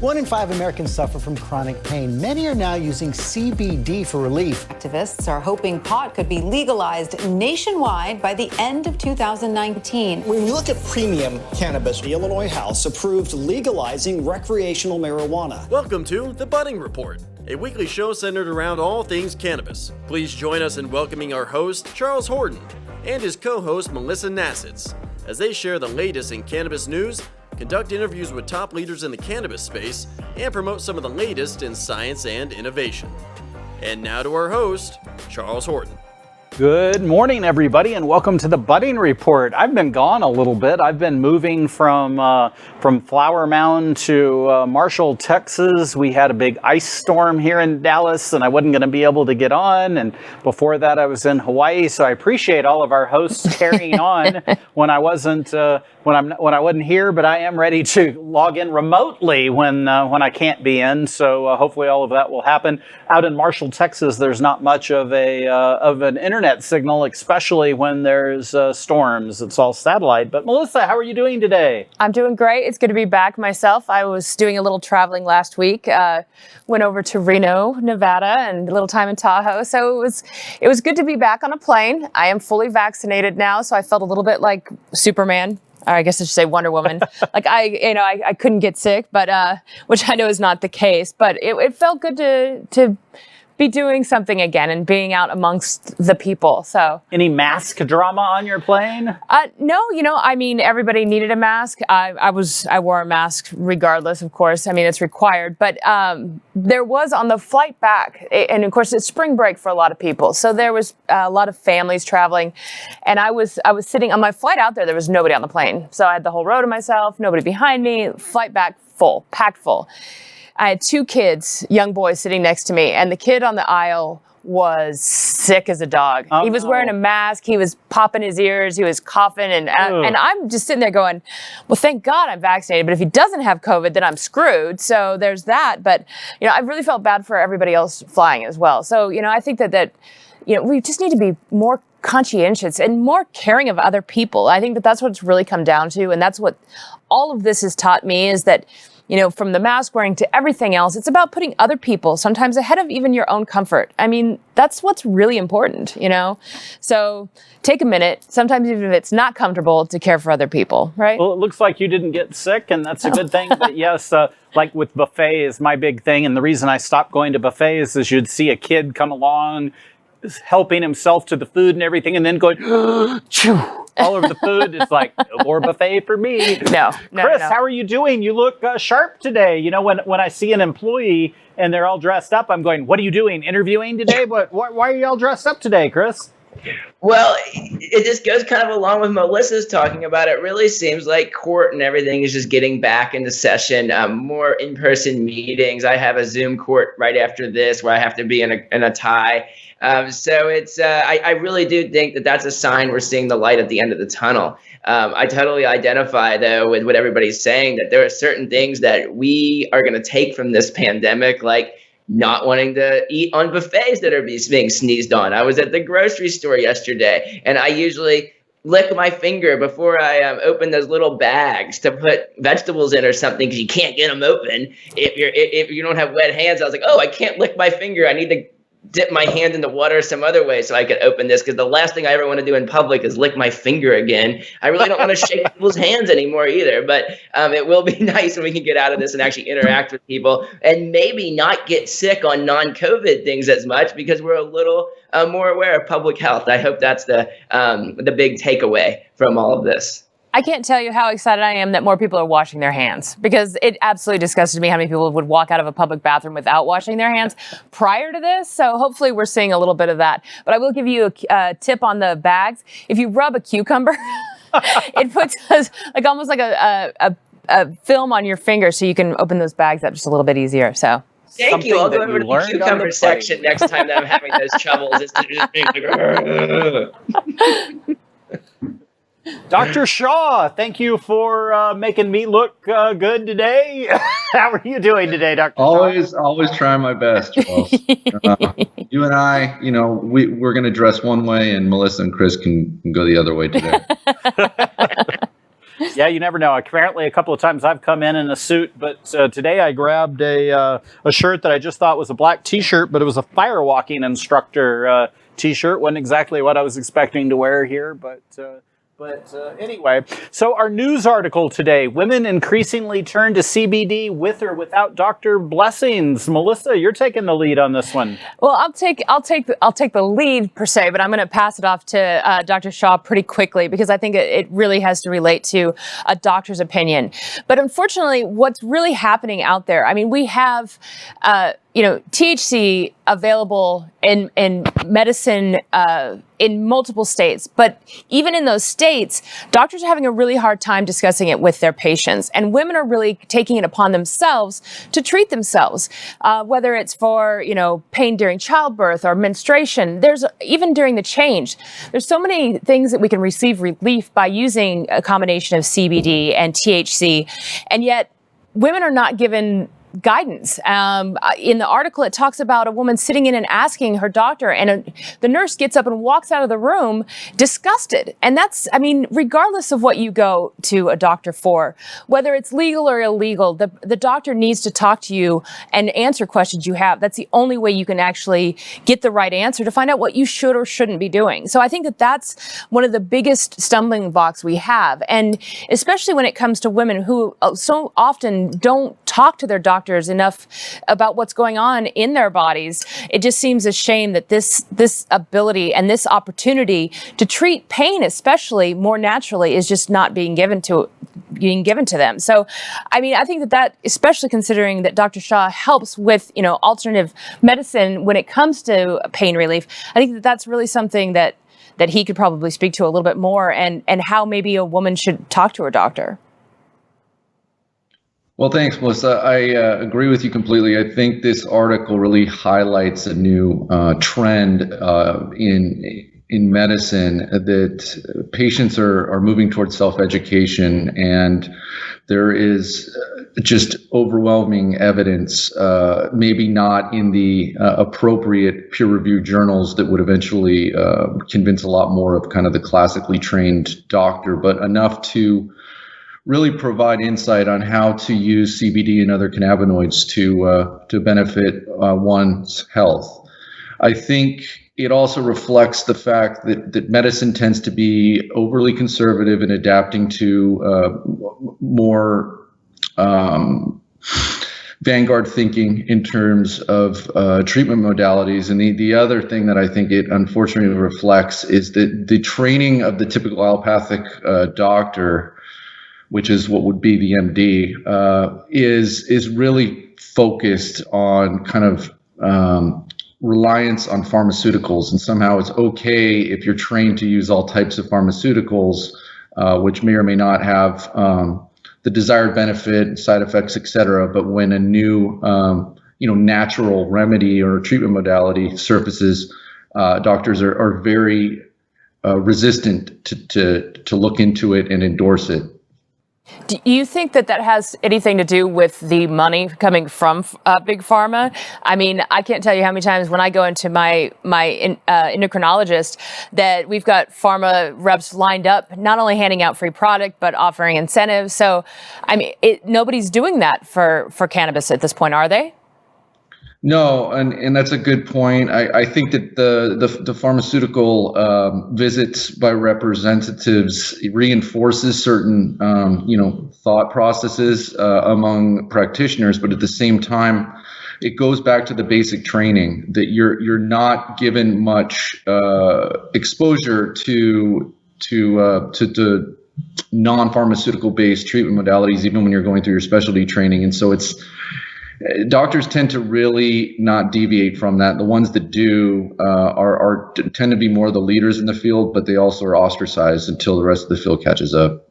1 in 5 Americans suffer from chronic pain. Many are now using CBD for relief. Activists are hoping pot could be legalized nationwide by the end of 2019. When you look at premium cannabis, the Illinois House approved legalizing recreational marijuana. Welcome to The Budding Report, a weekly show centered around all things cannabis. Please join us in welcoming our host, Charles Horton, and his co-host, Melissa Nasits, as they share the latest in cannabis news, conduct interviews with top leaders in the cannabis space, and promote some of the latest in science and innovation. And now to our host, Charles Horton. Good morning, everybody, and welcome to the Budding Report. I've been gone a little bit. I've been moving from Flower Mound to Marshall, Texas. We had a big ice storm here in Dallas, and I wasn't going to be able to get on. And before that, I was in Hawaii. So I appreciate all of our hosts carrying on when I wasn't here. But I am ready to log in remotely when I can't be in. So hopefully, all of that will happen. Out in Marshall, Texas, there's not much of an internet signal, especially when there's storms. It's all satellite. But Melissa, how are you doing today? I'm doing great. It's good to be back myself. I was doing a little traveling last week. Went over to Reno, Nevada, and a little time in Tahoe. So it was good to be back on a plane. I am fully vaccinated now, so I felt a little bit like Superman. Or I guess I should say Wonder Woman. Like I couldn't get sick, but which I know is not the case. But it felt good to be doing something again and being out amongst the people. So any mask drama on your plane? No, everybody needed a mask. I wore a mask regardless, of course. I mean, it's required, but there was on the flight back, and of course it's spring break for a lot of people. So there was a lot of families traveling, and I was sitting on my flight out there. There was nobody on the plane. So I had the whole row to myself, nobody behind me, flight back full, packed full. I had two kids, young boys, sitting next to me, and the kid on the aisle was sick as a dog. Oh, he was wearing a mask. He was popping his ears. He was coughing, and I'm just sitting there going, well, thank God I'm vaccinated, but if he doesn't have COVID, then I'm screwed. So there's that. But, I really felt bad for everybody else flying as well. So, I think that we just need to be more conscientious and more caring of other people. I think that's what it's really come down to, and that's what all of this has taught me is that from the mask wearing to everything else, it's about putting other people sometimes ahead of even your own comfort. I mean, that's what's really important, So take a minute, sometimes even if it's not comfortable, to care for other people, right? Well, it looks like you didn't get sick, and that's a good thing. But yes, like with buffets, my big thing, and the reason I stopped going to buffets is you'd see a kid come along helping himself to the food and everything, and then going, chew, all over the food. It's like, no more buffet for me. No. Chris, how are you doing? You look sharp today. When I see an employee and they're all dressed up, I'm going, what are you doing? Interviewing today? But why are you all dressed up today, Chris? Well, it just goes kind of along with Melissa's talking about. It really seems like court and everything is just getting back into session, more in-person meetings. I have a Zoom court right after this where I have to be in a tie. So it's I really do think that that's a sign we're seeing the light at the end of the tunnel. I totally identify, though, with what everybody's saying, that there are certain things that we are going to take from this pandemic, like not wanting to eat on buffets that are being sneezed on. I was at the grocery store yesterday, and I usually lick my finger before I open those little bags to put vegetables in or something, because you can't get them open if you don't have wet hands. I was like, oh, I can't lick my finger. I need to dip my hand in the water some other way so I could open this, because the last thing I ever want to do in public is lick my finger again. I really don't want to shake people's hands anymore either, but it will be nice when we can get out of this and actually interact with people and maybe not get sick on non-COVID things as much, because we're a little more aware of public health. I hope that's the big takeaway from all of this. I can't tell you how excited I am that more people are washing their hands, because it absolutely disgusted me how many people would walk out of a public bathroom without washing their hands prior to this. So hopefully we're seeing a little bit of that. But I will give you a tip on the bags. If you rub a cucumber, it puts almost like a film on your finger, so you can open those bags up just a little bit easier. So thank you. I'll go over to the cucumber section next time that I'm having those troubles. It's just being Dr. Shaw, thank you for making me look good today. How are you doing today, Dr. Shaw? Always trying my best, Charles. You and I, we're going to dress one way, and Melissa and Chris can go the other way today. Yeah, you never know. Apparently, a couple of times I've come in a suit, but today I grabbed a shirt that I just thought was a black T-shirt, but it was a firewalking instructor T-shirt. Wasn't exactly what I was expecting to wear here, but anyway. So our news article today: women increasingly turn to CBD with or without doctor blessings. Melissa, you're taking the lead on this one. Well, I'll take the lead per se, but I'm going to pass it off to Dr. Shaw pretty quickly because I think it really has to relate to a doctor's opinion. But unfortunately, what's really happening out there, I mean, we have THC available in medicine in multiple states, but even in those states, doctors are having a really hard time discussing it with their patients, and women are really taking it upon themselves to treat themselves, whether it's for pain during childbirth or menstruation. There's even during the change. There's so many things that we can receive relief by using a combination of CBD and THC, and yet women are not given guidance. In the article, it talks about a woman sitting in and asking her doctor, and the nurse gets up and walks out of the room disgusted. And that's, regardless of what you go to a doctor for, whether it's legal or illegal, the doctor needs to talk to you and answer questions you have. That's the only way you can actually get the right answer to find out what you should or shouldn't be doing. So I think that that's one of the biggest stumbling blocks we have. And especially when it comes to women who so often don't talk to their doctors enough about what's going on in their bodies, it just seems a shame that this ability and this opportunity to treat pain, especially more naturally, is just not being given to them. So, I think that especially considering that Dr. Shaw helps with alternative medicine when it comes to pain relief, I think that that's really something that he could probably speak to a little bit more, and how maybe a woman should talk to her doctor. Well, thanks, Melissa. I agree with you completely. I think this article really highlights a new trend in medicine, that patients are moving towards self-education, and there is just overwhelming evidence, maybe not in the appropriate peer-reviewed journals that would eventually convince a lot more of kind of the classically trained doctor, but enough to really provide insight on how to use CBD and other cannabinoids to benefit one's health. I think it also reflects the fact that medicine tends to be overly conservative in adapting to more vanguard thinking in terms of treatment modalities. And the other thing that I think it unfortunately reflects is that the training of the typical allopathic doctor, which is what would be the MD, is really focused on kind of reliance on pharmaceuticals. And somehow it's okay if you're trained to use all types of pharmaceuticals, which may or may not have the desired benefit, side effects, et cetera. But when a new natural remedy or treatment modality surfaces, doctors are very resistant to look into it and endorse it. Do you think that has anything to do with the money coming from big pharma? I can't tell you how many times when I go into my endocrinologist that we've got pharma reps lined up, not only handing out free product, but offering incentives. So, nobody's doing that for cannabis at this point, are they? No, and that's a good point. I think that the pharmaceutical visits by representatives reinforces certain thought processes among practitioners, but at the same time, it goes back to the basic training that you're not given much exposure to non-pharmaceutical based treatment modalities, even when you're going through your specialty training, and so doctors tend to really not deviate from that. The ones that do tend to be more the leaders in the field, but they also are ostracized until the rest of the field catches up.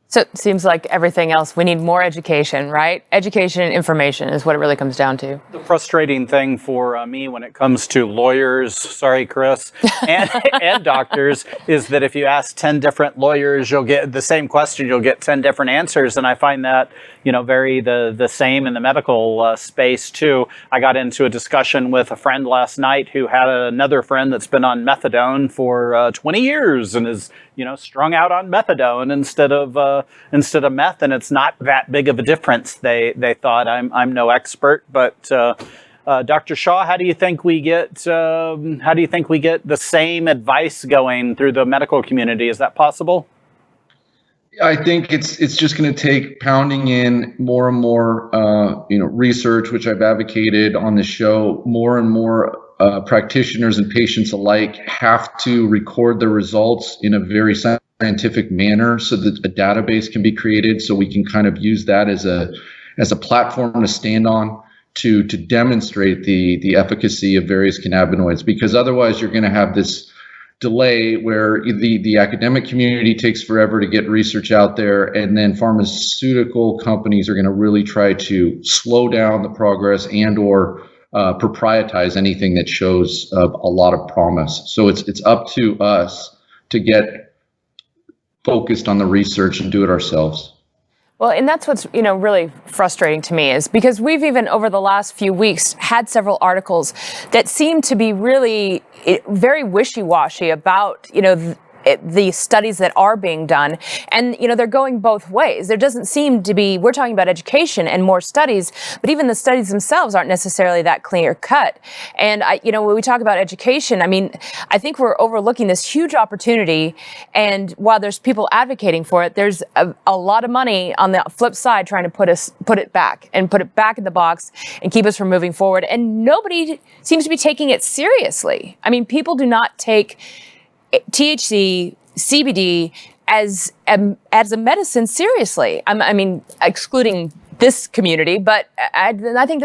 So it seems like everything else, we need more education, right? Education and information is what it really comes down to. The frustrating thing for me when it comes to lawyers, sorry, Chris, and doctors, is that if you ask 10 different lawyers, you'll get the same question, you'll get 10 different answers. And I find that, very the same in the medical space too. I got into a discussion with a friend last night who had another friend that's been on methadone for 20 years and is strung out on methadone instead of meth, and it's not that big of a difference. They thought. I'm no expert, but Dr. Shaw, how do you think we get the same advice going through the medical community? Is that possible? I think it's just going to take pounding in more and more, research, which I've advocated on the show. More and more practitioners and patients alike have to record their results in a very scientific manner, so that a database can be created, so we can kind of use that as a platform to stand on to demonstrate the efficacy of various cannabinoids. Because otherwise, you're going to have this delay where the academic community takes forever to get research out there, and then pharmaceutical companies are going to really try to slow down the progress and or proprietize anything that shows a lot of promise. So it's up to us to get focused on the research and do it ourselves. Well, and that's what's, really frustrating to me, is because we've even over the last few weeks had several articles that seem to be really very wishy-washy about, the studies that are being done. And, they're going both ways. There doesn't seem to be, we're talking about education and more studies, but even the studies themselves aren't necessarily that clear cut. And, when we talk about education, I think we're overlooking this huge opportunity. And while there's people advocating for it, there's a lot of money on the flip side trying to put it back in the box and keep us from moving forward. And nobody seems to be taking it seriously. People do not take THC, CBD as a medicine seriously. Excluding this community, but I think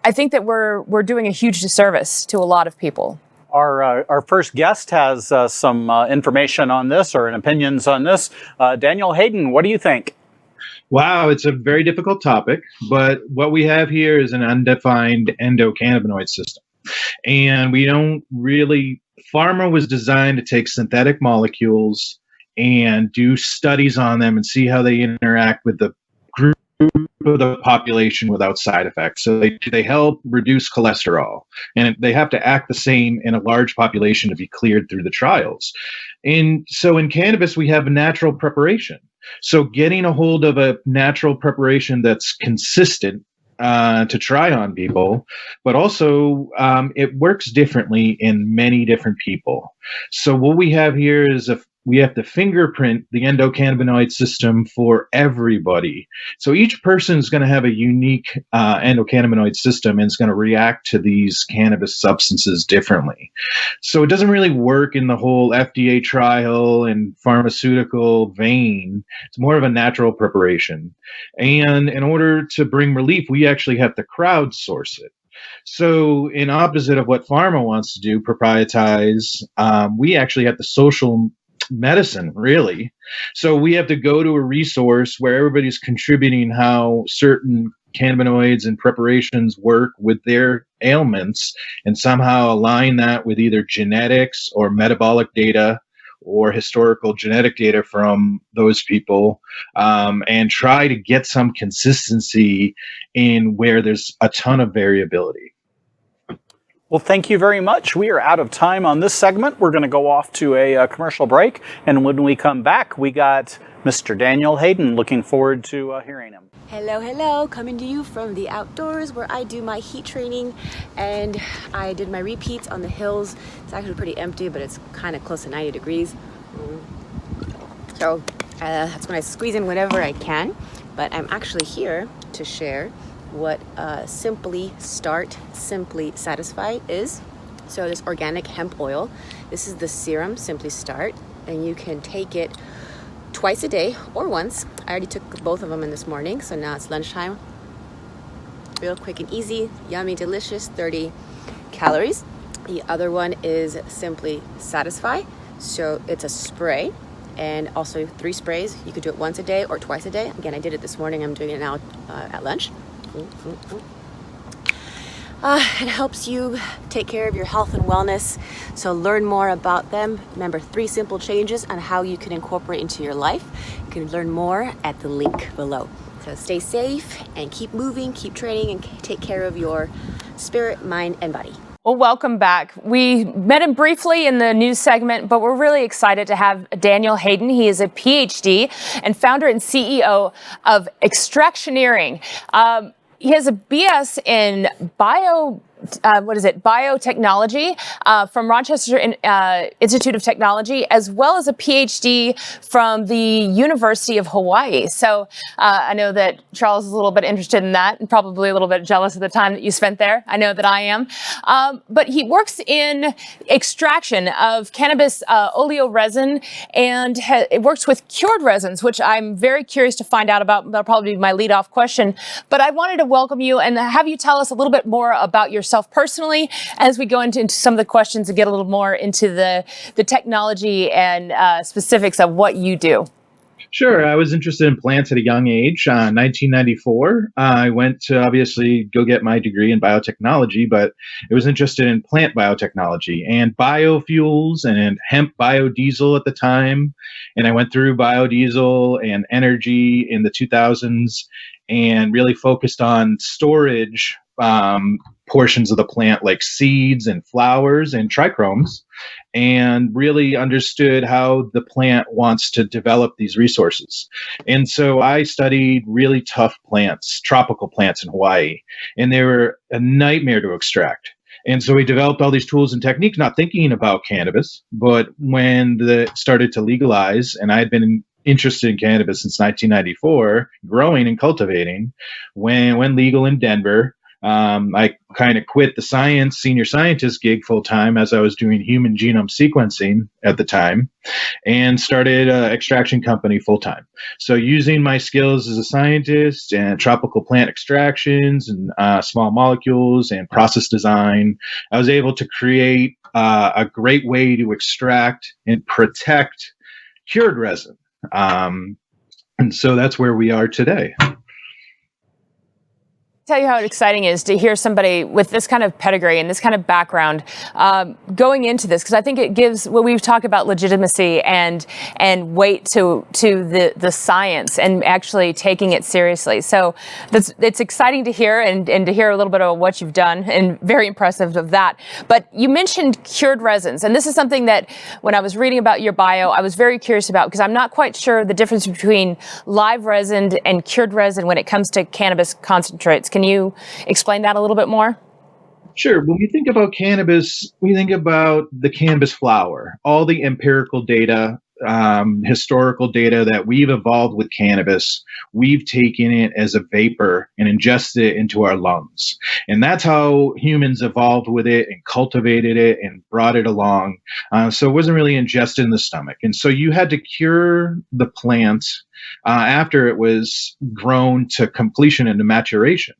I think that we're doing a huge disservice to a lot of people. Our first guest has some information on this, or opinions on this. Daniel Hayden, what do you think? Wow, it's a very difficult topic, but what we have here is an undefined endocannabinoid system. And we don't really, pharma was designed to take synthetic molecules and do studies on them and see how they interact with the group of the population without side effects. So they help reduce cholesterol, and they have to act the same in a large population to be cleared through the trials. And so in cannabis, we have a natural preparation. So getting a hold of a natural preparation that's consistent to try on people, but also it works differently in many different people. So what we have here is we have to fingerprint the endocannabinoid system for everybody. So each person is going to have a unique endocannabinoid system, and it's going to react to these cannabis substances differently. So it doesn't really work in the whole FDA trial and pharmaceutical vein. It's more of a natural preparation. And in order to bring relief, we actually have to crowdsource it. So in opposite of what pharma wants to do, proprietize, we actually have the social medicine, really. So we have to go to a resource where everybody's contributing how certain cannabinoids and preparations work with their ailments, and somehow align that with either genetics or metabolic data or historical genetic data from those people, and try to get some consistency in where there's a ton of variability. Well, thank you very much. We are out of time on this segment. We're going to go off to a commercial break. And when we come back, we got Mr. Daniel Hayden. Looking forward to hearing him. Hello, coming to you from the outdoors where I do my heat training, and I did my repeats on the hills. It's actually pretty empty, but it's kind of close to 90 degrees. So that's when I squeeze in whenever I can. But I'm actually here to share what Simply Start, Simply Satisfy is. So this organic hemp oil, this is the serum Simply Start, and you can take it twice a day or once. I already took both of them in this morning, so now it's lunchtime. Real quick and easy, yummy, delicious, 30 calories. The other one is Simply Satisfy. So it's a spray, and also 3 sprays. You could do it once a day or twice a day. Again, I did it this morning. I'm doing it now at lunch. It helps you take care of your health and wellness. So learn more about them. Remember, 3 simple changes on how you can incorporate into your life. You can learn more at the link below. So stay safe and keep moving, keep training, and take care of your spirit, mind, and body. Well, welcome back. We met him briefly in the news segment, but we're really excited to have Daniel Hayden. He is a PhD and founder and CEO of Extractioneering. He has a BS in Biotechnology from Rochester Institute of Technology, as well as a PhD from the University of Hawaii. So I know that Charles is a little bit interested in that and probably a little bit jealous of the time that you spent there. I know that I am. But he works in extraction of cannabis oleoresin, and it works with cured resins, which I'm very curious to find out about. That'll probably be my lead-off question. But I wanted to welcome you and have you tell us a little bit more about yourself personally as we go into some of the questions and get a little more into the technology and specifics of what you do. Sure. I was interested in plants at a young age. 1994, I went to obviously go get my degree in biotechnology, but I was interested in plant biotechnology and biofuels and hemp biodiesel at the time. And I went through biodiesel and energy in the 2000s and really focused on storage portions of the plant, like seeds and flowers and trichomes, and really understood how the plant wants to develop these resources. And so I studied really tough plants, tropical plants in Hawaii, and they were a nightmare to extract. And so we developed all these tools and techniques, not thinking about cannabis. But when it started to legalize, and I had been interested in cannabis since 1994, growing and cultivating, when legal in Denver, I kind of quit the senior scientist gig full time as I was doing human genome sequencing at the time, and started an extraction company full time. So using my skills as a scientist and tropical plant extractions and small molecules and process design, I was able to create a great way to extract and protect cured resin. And so that's where we are today. Tell you how exciting it is to hear somebody with this kind of pedigree and this kind of background going into this, because I think it gives what we've talked about legitimacy and weight to the science and actually taking it seriously. So it's exciting to hear and to hear a little bit of what you've done, and very impressive of that. But you mentioned cured resins, and this is something that when I was reading about your bio, I was very curious about, because I'm not quite sure the difference between live resin and cured resin when it comes to cannabis concentrates. Can you explain that a little bit more? Sure. When we think about cannabis, we think about the cannabis flower, all the empirical data, historical data that we've evolved with cannabis. We've taken it as a vapor and ingested it into our lungs. And that's how humans evolved with it and cultivated it and brought it along. So it wasn't really ingested in the stomach. And so you had to cure the plant after it was grown to completion and to maturation.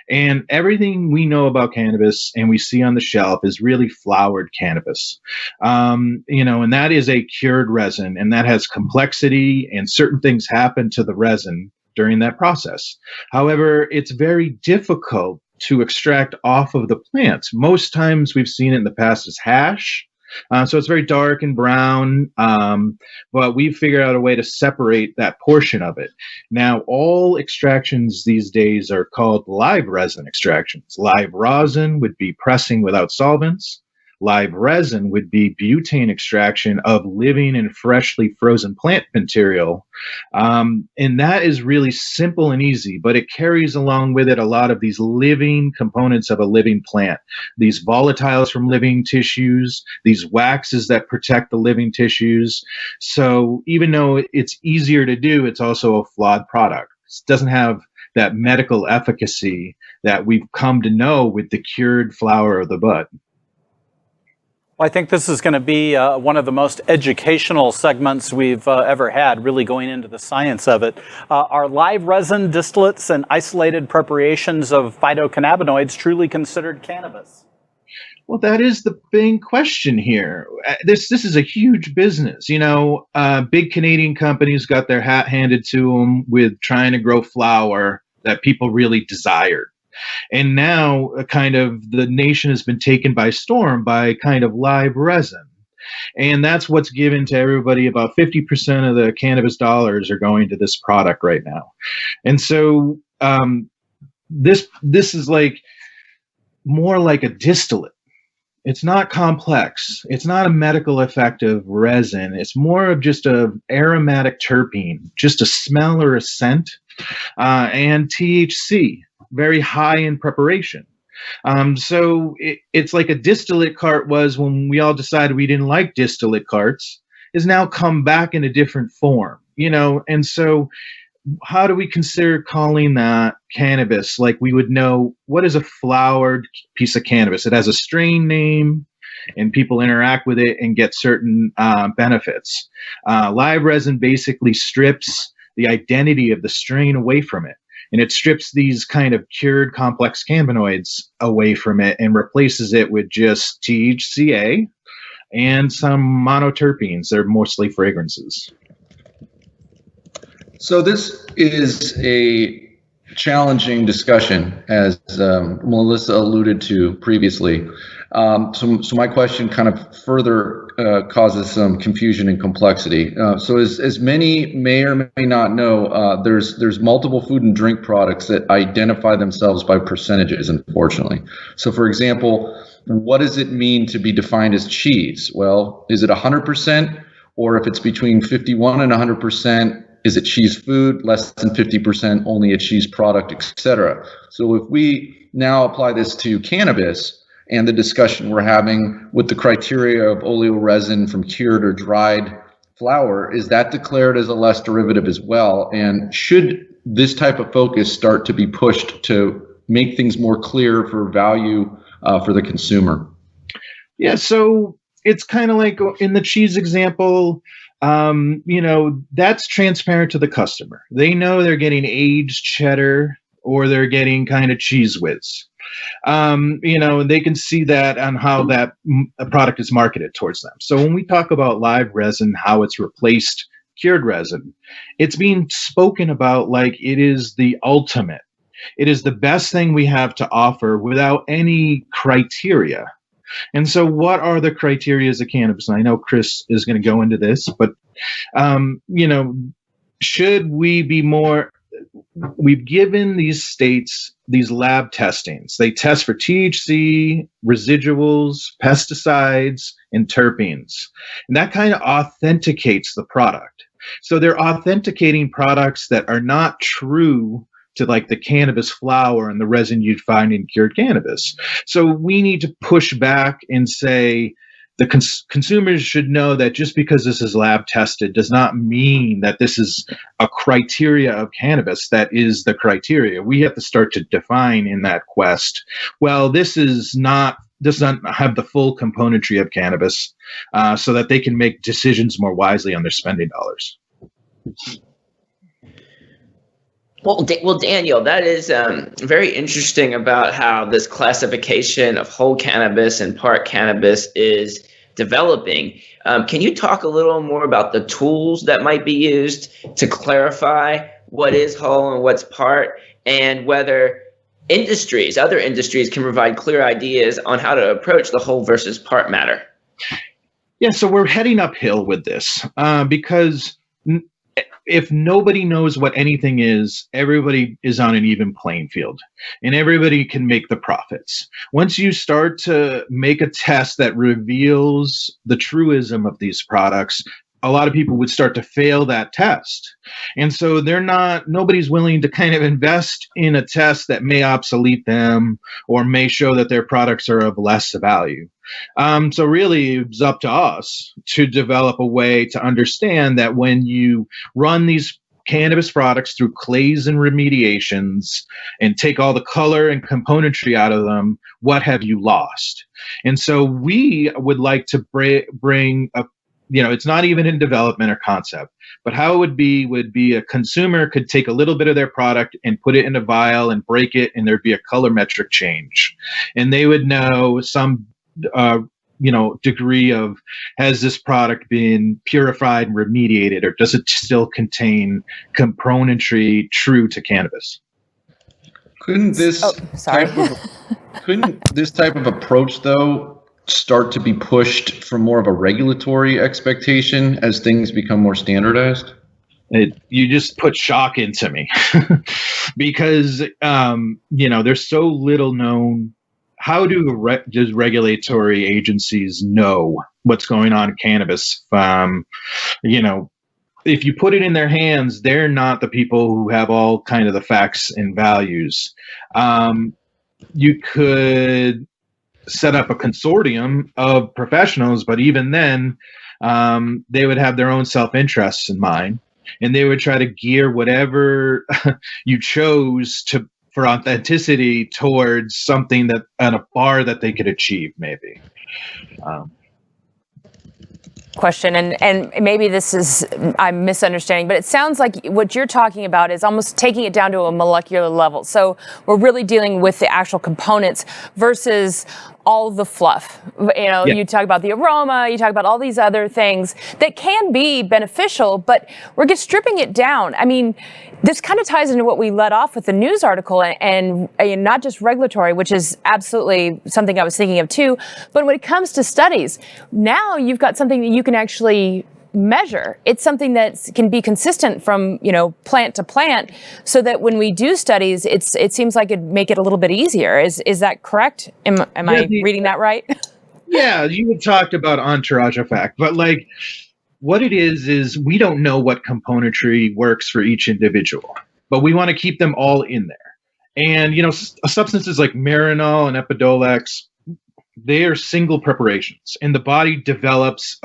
And everything we know about cannabis and we see on the shelf is really flowered cannabis, and that is a cured resin, and that has complexity, and certain things happen to the resin during that process. However, it's very difficult to extract off of the plant. Most times we've seen it in the past as hash. So it's very dark and brown, but we've figured out a way to separate that portion of it. Now, all extractions these days are called live resin extractions. Live rosin would be pressing without solvents. Live resin would be butane extraction of living and freshly frozen plant material. And that is really simple and easy, but it carries along with it a lot of these living components of a living plant. These volatiles from living tissues, these waxes that protect the living tissues. So even though it's easier to do, it's also a flawed product. It doesn't have that medical efficacy that we've come to know with the cured flower of the bud. Well, I think this is going to be one of the most educational segments we've ever had, really going into the science of it. Are live resin distillates and isolated preparations of phytocannabinoids truly considered cannabis? Well, that is the big question here. This is a huge business. Big Canadian companies got their hat handed to them with trying to grow flower that people really desired. And now kind of the nation has been taken by storm by kind of live resin. And that's what's given to everybody. About 50% of the cannabis dollars are going to this product right now. And so this is like more like a distillate. It's not complex. It's not a medical effective resin. It's more of just a aromatic terpene, just a smell or a scent, and THC, very high in preparation. So it's like a distillate cart was when we all decided we didn't like distillate carts, is now come back in a different form, and so how do we consider calling that cannabis? Like we would know, what is a flowered piece of cannabis? It has a strain name and people interact with it and get certain benefits. Live resin basically strips the identity of the strain away from it. And it strips these kind of cured complex cannabinoids away from it and replaces it with just THCA and some monoterpenes. They're mostly fragrances. So this is a challenging discussion, as Melissa alluded to previously. So my question kind of further causes some confusion and complexity. So as many may or may not know, there's multiple food and drink products that identify themselves by percentages, unfortunately. So for example, what does it mean to be defined as cheese? Well, is it 100%? Or if it's between 51 and 100%, is it cheese food, less than 50%, only a cheese product, etc.? So if we now apply this to cannabis and the discussion we're having with the criteria of oleoresin from cured or dried flower, is that declared as a less derivative as well? And should this type of focus start to be pushed to make things more clear for value for the consumer? Yeah, so it's kind of like in the cheese example, that's transparent to the customer. They know they're getting aged cheddar or they're getting kind of cheese whiz. They can see that on how that product is marketed towards them. So when we talk about live resin, how it's replaced cured resin, it's being spoken about like it is the ultimate. It is the best thing we have to offer without any criteria. And so what are the criteria of cannabis? And I know Chris is going to go into this, but, should we be more, we've given these states these lab testings. They test for THC, residuals, pesticides, and terpenes. And that kind of authenticates the product. So they're authenticating products that are not true to like the cannabis flower and the resin you'd find in cured cannabis. So we need to push back and say the consumers should know that just because this is lab tested does not mean that this is a criteria of cannabis that is the criteria. We have to start to define in that quest, well, this doesn't have the full componentry of cannabis, so that they can make decisions more wisely on their spending dollars. Well, Daniel, that is very interesting about how this classification of whole cannabis and part cannabis is developing. Can you talk a little more about the tools that might be used to clarify what is whole and what's part, and whether other industries can provide clear ideas on how to approach the whole versus part matter? Yeah, so we're heading uphill with this because if nobody knows what anything is, everybody is on an even playing field and everybody can make the profits. Once you start to make a test that reveals the truism of these products, a lot of people would start to fail that test. And so nobody's willing to kind of invest in a test that may obsolete them or may show that their products are of less value. So really it's up to us to develop a way to understand that when you run these cannabis products through clays and remediations and take all the color and componentry out of them, what have you lost? And so we would like to bring a, it's not even in development or concept, but how it would be a consumer could take a little bit of their product and put it in a vial and break it, and there'd be a colorimetric change. And they would know some degree of, has this product been purified and remediated, or does it still contain componentry true to cannabis? Couldn't this type of approach, though, start to be pushed from more of a regulatory expectation as things become more standardized? You just put shock into me because, there's so little known. How does regulatory agencies know what's going on in cannabis? If you put it in their hands, they're not the people who have all kind of the facts and values. You could set up a consortium of professionals, but even then, they would have their own self-interests in mind, and they would try to gear whatever you chose for authenticity towards something that at a bar that they could achieve, maybe. Question, and maybe this is, I'm misunderstanding, but it sounds like what you're talking about is almost taking it down to a molecular level. So we're really dealing with the actual components versus all the fluff. You talk about the aroma, you talk about all these other things that can be beneficial, but we're just stripping it down. I mean, this kind of ties into what we led off with the news article and not just regulatory, which is absolutely something I was thinking of too, but when it comes to studies, now you've got something that you can actually measure. It's something that can be consistent from, plant to plant, so that when we do studies, it seems like it'd make it a little bit easier. Is that correct? Am I reading that right? Yeah, you had talked about entourage effect, but what it is we don't know what componentry works for each individual, but we want to keep them all in there. And, substances like Marinol and Epidiolex, they are single preparations, and the body develops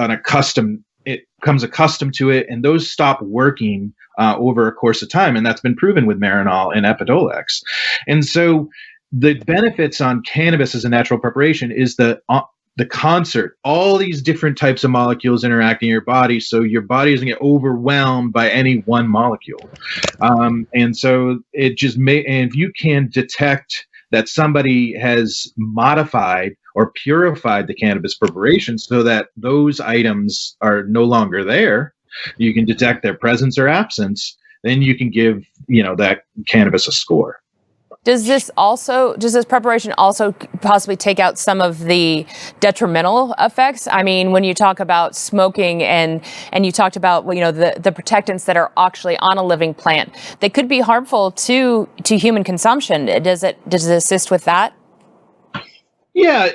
it becomes accustomed to it, and those stop working over a course of time. And that's been proven with Marinol and Epidiolex. And so the benefits on cannabis as a natural preparation is the concert, all these different types of molecules interacting in your body, so your body doesn't get overwhelmed by any one molecule. And so it just and if you can detect that somebody has modified or purified the cannabis preparation so that those items are no longer there, you can detect their presence or absence, then you can give, that cannabis a score. Does this preparation also possibly take out some of the detrimental effects? I mean, when you talk about smoking and you talked about, the protectants that are actually on a living plant, they could be harmful to human consumption. Does it assist with that? Yeah,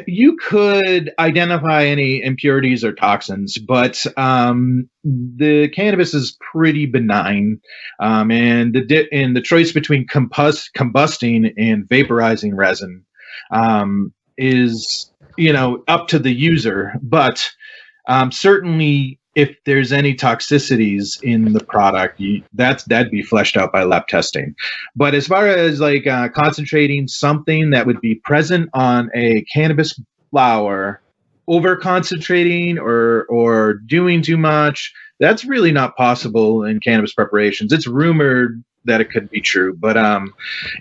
you could identify any impurities or toxins, but the cannabis is pretty benign, and the choice between combusting and vaporizing resin is up to the user. But certainly, if there's any toxicities in the product, that'd be fleshed out by lab testing. But as far as concentrating something that would be present on a cannabis flower, over concentrating or doing too much, that's really not possible in cannabis preparations. It's rumored that it could be true, but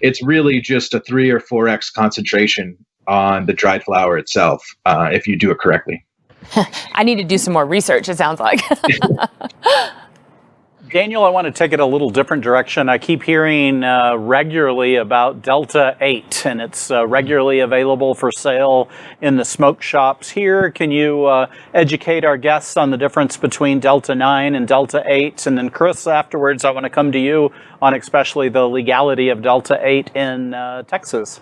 it's really just a 3 or 4x concentration on the dried flower itself if you do it correctly. I need to do some more research, it sounds like. Daniel, I want to take it a little different direction. I keep hearing regularly about Delta 8, and it's regularly available for sale in the smoke shops here. Can you educate our guests on the difference between Delta 9 and Delta 8? And then Chris, afterwards, I want to come to you on especially the legality of Delta 8 in Texas.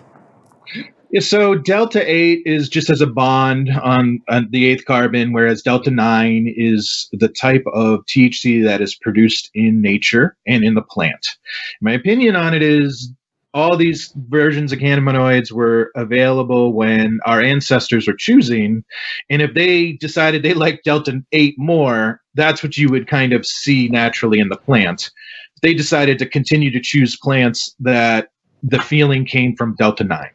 Yeah, so Delta 8 is just as a bond on the 8th carbon, whereas Delta 9 is the type of THC that is produced in nature and in the plant. My opinion on it is all these versions of cannabinoids were available when our ancestors were choosing, and if they decided they liked Delta 8 more, that's what you would kind of see naturally in the plant. They decided to continue to choose plants that the feeling came from Delta 9.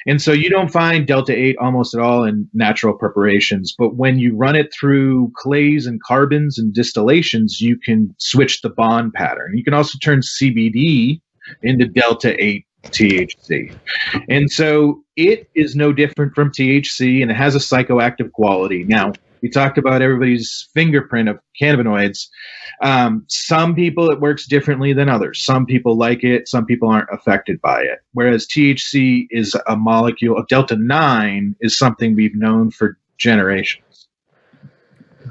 And so you don't find Delta 8 almost at all in natural preparations, but when you run it through clays and carbons and distillations, you can switch the bond pattern. You can also turn CBD into Delta 8 THC. And so it is no different from THC, and it has a psychoactive quality. Now, We talked about everybody's fingerprint of cannabinoids. Some people it works differently than others. Some people like it. Some people aren't affected by it. Whereas THC is a molecule of delta-9 is something we've known for generations.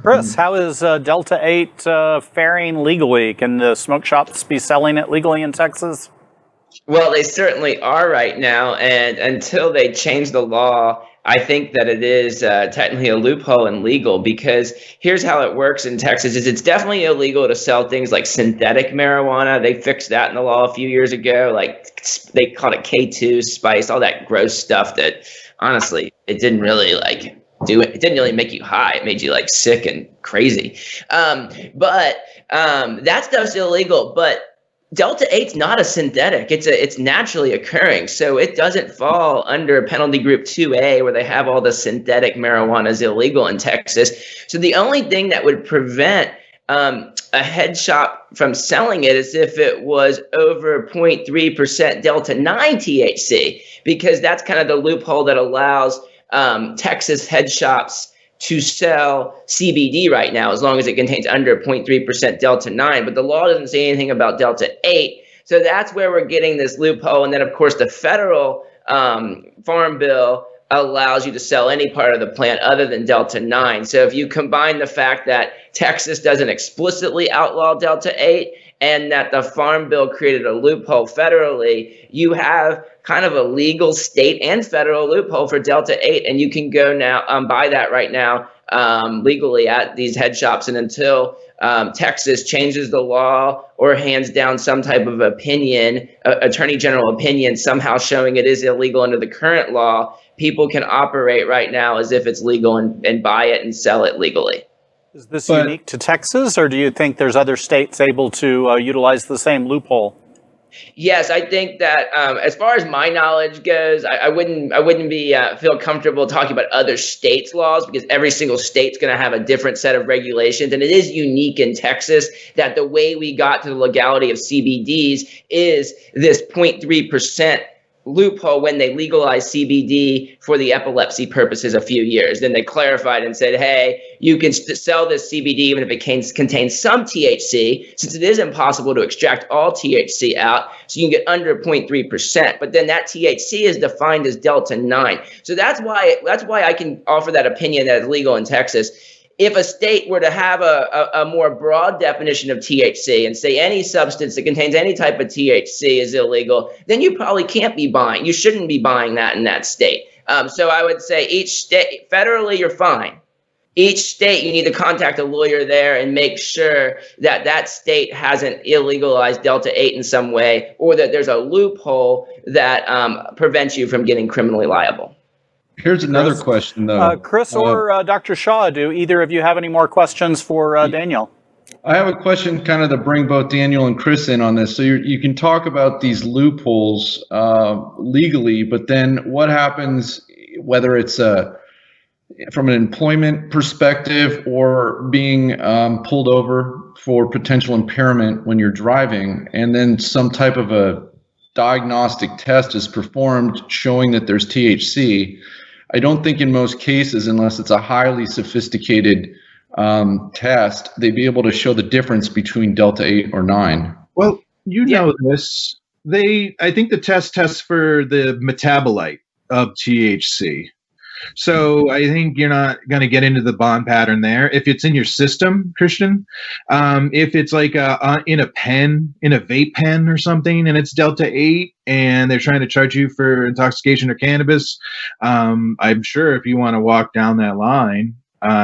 Chris, how is Delta-8 faring legally? Can the smoke shops be selling it legally in Texas? Well, they certainly are right now, and until they change the law, I think that it is technically a loophole and legal, because here's how it works in Texas is it's definitely illegal to sell things like synthetic marijuana. They fixed that in the law a few years ago. Like they called it K2, spice, all that gross stuff that honestly, it didn't really do it. It didn't really make you high. It made you sick and crazy. But that stuff's illegal. But Delta-8's not a synthetic. It's naturally occurring. So it doesn't fall under penalty group 2A where they have all the synthetic marijuana is illegal in Texas. So the only thing that would prevent a head shop from selling it is if it was over 0.3% Delta-9 THC, because that's kind of the loophole that allows Texas head shops to sell CBD right now, as long as it contains under 0.3% Delta-9. But the law doesn't say anything about Delta-8. So that's where we're getting this loophole. And then, of course, the federal farm bill allows you to sell any part of the plant other than Delta-9. So if you combine the fact that Texas doesn't explicitly outlaw Delta-8 and that the farm bill created a loophole federally, you have kind of a legal state and federal loophole for Delta-8, and you can go now buy that right now legally at these head shops. And until Texas changes the law or hands down some type of opinion, attorney general opinion, somehow showing it is illegal under the current law, people can operate right now as if it's legal and buy it and sell it legally. Is this unique to Texas, or do you think there's other states able to utilize the same loophole? Yes, I think that as far as my knowledge goes, I wouldn't feel comfortable talking about other states' laws, because every single state's going to have a different set of regulations. And it is unique in Texas that the way we got to the legality of CBDs is this 0.3% loophole when they legalized CBD for the epilepsy purposes a few years. Then they clarified and said, hey, you can sell this CBD even if it contains some THC, since it is impossible to extract all THC out, so you can get under 0.3%. But then that THC is defined as Delta-9. So that's why I can offer that opinion that it's legal in Texas. If a state were to have a more broad definition of THC and say any substance that contains any type of THC is illegal, then you probably can't be buying. You shouldn't be buying that in that state. So I would say each state, federally, you're fine. Each state, you need to contact a lawyer there and make sure that that state hasn't illegalized Delta-8 in some way, or that there's a loophole that prevents you from getting criminally liable. Here's another question, though. Chris or Dr. Shaw, do either of you have any more questions for Daniel? I have a question kind of to bring both Daniel and Chris in on this. So you can talk about these loopholes legally, but then what happens, whether it's from an employment perspective or being pulled over for potential impairment when you're driving, and then some type of a diagnostic test is performed showing that there's THC. I don't think in most cases, unless it's a highly sophisticated test, they'd be able to show the difference between Delta-8 or 9. Well, know this. I think the test tests for the metabolite of THC. So I think you're not going to get into the bond pattern there. If it's in your system, Christian, if it's like in a pen, in a vape pen or something, and it's Delta-8 and they're trying to charge you for intoxication or cannabis, I'm sure if you want to walk down that line,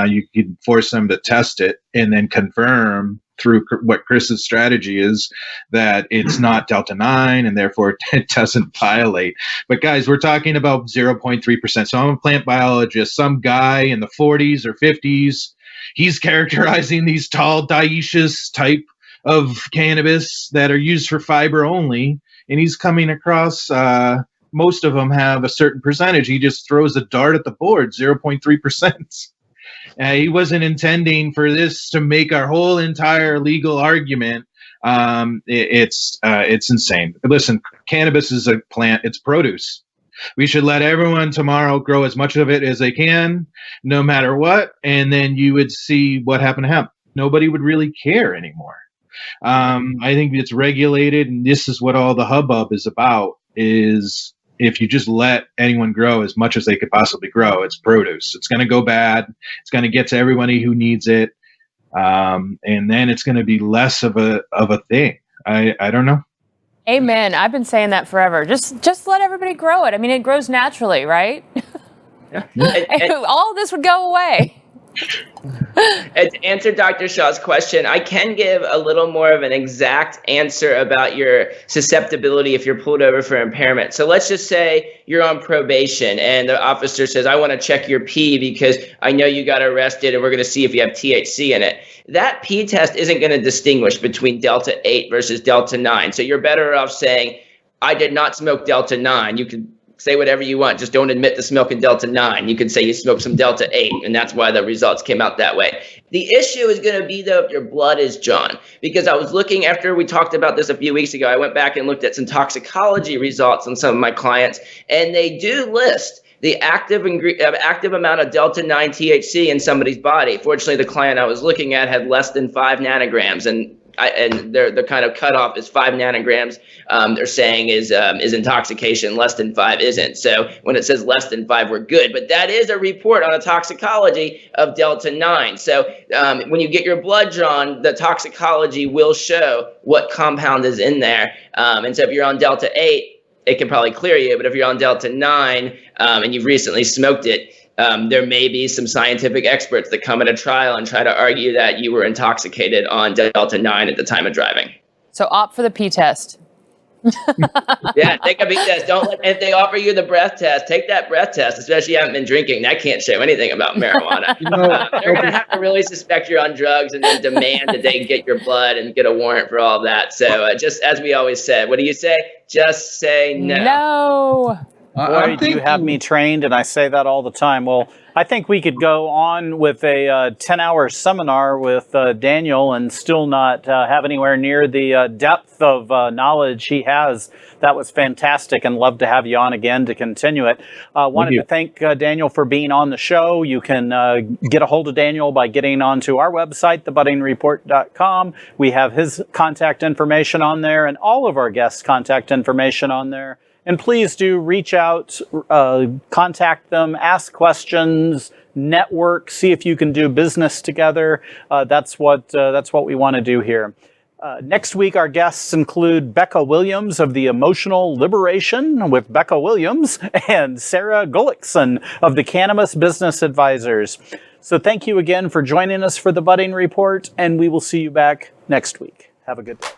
you could force them to test it and then confirm through what Chris's strategy is that it's not Delta-9 and therefore it doesn't violate. But guys, we're talking about 0.3%. So I'm a plant biologist. Some guy in the 40s or 50s, he's characterizing these tall dioecious type of cannabis that are used for fiber only. And he's coming across, most of them have a certain percentage. He just throws a dart at the board, 0.3%. He wasn't intending for this to make our whole entire legal argument. It's insane. Listen, cannabis is a plant. It's produce. We should let everyone tomorrow grow as much of it as they can, no matter what, and then you would see what happened to hemp. Nobody would really care anymore. I think it's regulated, and this is what all the hubbub is about, is if you just let anyone grow as much as they could possibly grow, it's produce. It's going to go bad. It's going to get to everybody who needs it. And then it's going to be less of a thing. I don't know. Amen. I've been saying that forever. Just let everybody grow it. I mean, it grows naturally, right? Yeah. All this would go away. And to answer Dr. Shaw's question, I can give a little more of an exact answer about your susceptibility if you're pulled over for impairment. So let's just say you're on probation and the officer says, I want to check your pee because I know you got arrested and we're going to see if you have THC in it. That pee test isn't going to distinguish between Delta 8 versus Delta 9. So you're better off saying, I did not smoke Delta 9. You can say whatever you want. Just don't admit to smoking Delta 9. You can say you smoked some Delta 8, and that's why the results came out that way. The issue is going to be, though, if your blood is drawn. Because I was looking, after we talked about this a few weeks ago, I went back and looked at some toxicology results on some of my clients, and they do list the active amount of Delta 9 THC in somebody's body. Fortunately, the client I was looking at had less than 5 nanograms, and their kind of cutoff is 5 nanograms. They're saying is intoxication. Less than 5 isn't. So when it says less than 5, we're good. But that is a report on a toxicology of Delta 9. So when you get your blood drawn, the toxicology will show what compound is in there. And so if you're on Delta 8, it can probably clear you. But if you're on Delta 9 and you've recently smoked it, there may be some scientific experts that come at a trial and try to argue that you were intoxicated on Delta 9 at the time of driving. So opt for the pee test. Yeah, take a pee test. If they offer you the breath test, take that breath test, especially if you haven't been drinking. That can't show anything about marijuana. They're going to have to really suspect you're on drugs and then demand that they get your blood and get a warrant for all of that. So just as we always said, what do you say? Just say no. No. Boy, do you have me trained, and I say that all the time. Well, I think we could go on with a 10-hour seminar with Daniel and still not have anywhere near the depth of knowledge he has. That was fantastic, and love to have you on again to continue it. Wanted to thank Daniel for being on the show. You can get a hold of Daniel by getting onto our website, thebuddingreport.com. We have his contact information on there and all of our guests' contact information on there. And please do reach out, contact them, ask questions, network, see if you can do business together. That's what we want to do here. Next week, our guests include Becca Williams of the Emotional Liberation with Becca Williams and Sarah Gullickson of the Cannabis Business Advisors. So thank you again for joining us for the Budding Report, and we will see you back next week. Have a good day.